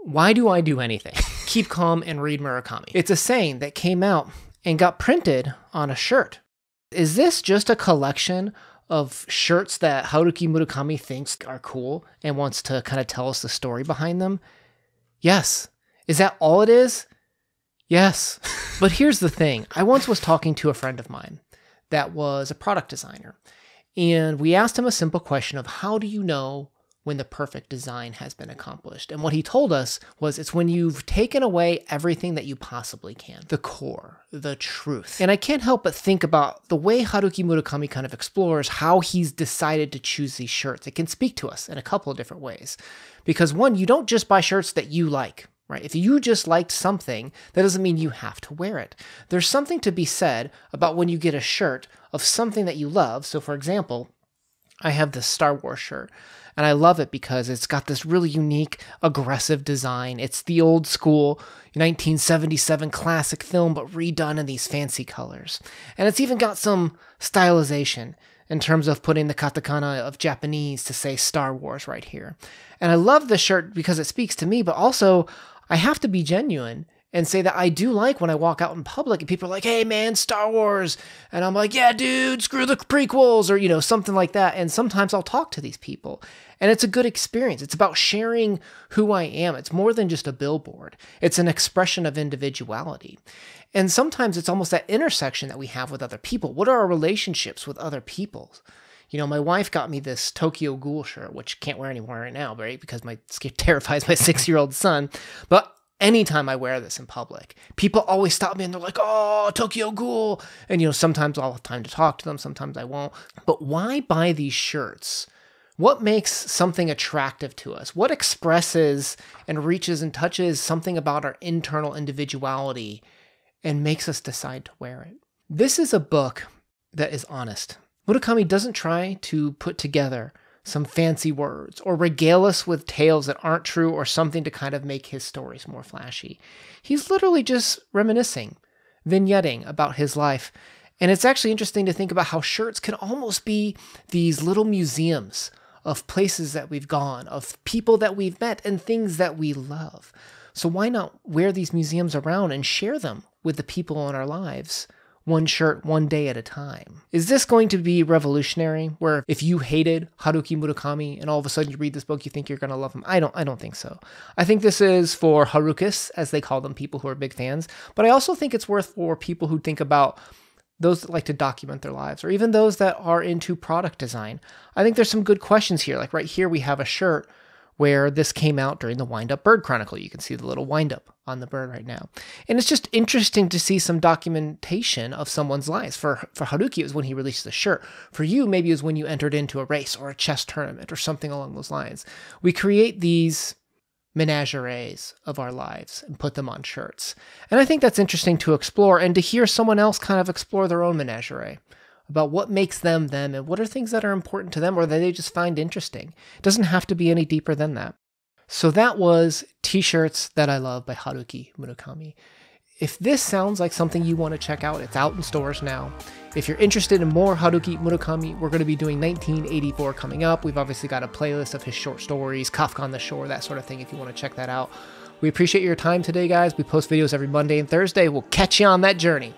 Why do I do anything? Keep calm and read Murakami. It's a saying that came out and got printed on a shirt. Is this just a collection of shirts that Haruki Murakami thinks are cool and wants to kind of tell us the story behind them? Yes. Is that all it is? Yes. But here's the thing. I once was talking to a friend of mine that was a product designer, and we asked him a simple question of how do you know when the perfect design has been accomplished? And what he told us was it's when you've taken away everything that you possibly can. The core, the truth. And I can't help but think about the way Haruki Murakami kind of explores how he's decided to choose these shirts. It can speak to us in a couple of different ways. Because one, you don't just buy shirts that you like, right? If you just liked something, that doesn't mean you have to wear it. There's something to be said about when you get a shirt of something that you love. So for example, I have this Star Wars shirt. And I love it because it's got this really unique, aggressive design. It's the old school 1977 classic film, but redone in these fancy colors. And it's even got some stylization in terms of putting the katakana of Japanese to say Star Wars right here. And I love this shirt because it speaks to me, but also I have to be genuine and say that I do like when I walk out in public and people are like, hey man, Star Wars. And I'm like, yeah, dude, screw the prequels, or, something like that. And sometimes I'll talk to these people and it's a good experience. It's about sharing who I am. It's more than just a billboard. It's an expression of individuality. And sometimes it's almost that intersection that we have with other people. What are our relationships with other people? My wife got me this Tokyo Ghoul shirt, which can't wear anymore right now, right? Because my skin terrifies my 6-year-old son. But anytime I wear this in public, people always stop me and they're like, oh, Tokyo Ghoul. And, sometimes I'll have time to talk to them. Sometimes I won't. But why buy these shirts? What makes something attractive to us? What expresses and reaches and touches something about our internal individuality and makes us decide to wear it? This is a book that is honest. Murakami doesn't try to put together some fancy words or regale us with tales that aren't true or something to kind of make his stories more flashy. He's literally just reminiscing, vignetting about his life. And it's actually interesting to think about how shirts can almost be these little museums of places that we've gone, of people that we've met, and things that we love. So why not wear these museums around and share them with the people in our lives? One shirt, one day at a time. Is this going to be revolutionary, where if you hated Haruki Murakami and all of a sudden you read this book, you think you're going to love him? I don't think so. I think this is for Harukis, as they call them, people who are big fans. But I also think it's worth for people who think about those that like to document their lives, or even those that are into product design. I think there's some good questions here. Like right here, we have a shirt where this came out during the Wind Up Bird Chronicle. You can see the little wind up on the bird right now. And it's just interesting to see some documentation of someone's lives. For Haruki, it was when he released the shirt. For you, maybe it was when you entered into a race or a chess tournament or something along those lines. We create these menageries of our lives and put them on shirts. And I think that's interesting to explore and to hear someone else kind of explore their own menagerie about what makes them them and what are things that are important to them or that they just find interesting. It doesn't have to be any deeper than that. So that was T-Shirts That I Love by Haruki Murakami. If this sounds like something you want to check out, it's out in stores now. If you're interested in more Haruki Murakami, we're going to be doing 1984 coming up. We've obviously got a playlist of his short stories, Kafka on the Shore, that sort of thing, if you want to check that out. We appreciate your time today, guys. We post videos every Monday and Thursday. We'll catch you on that journey.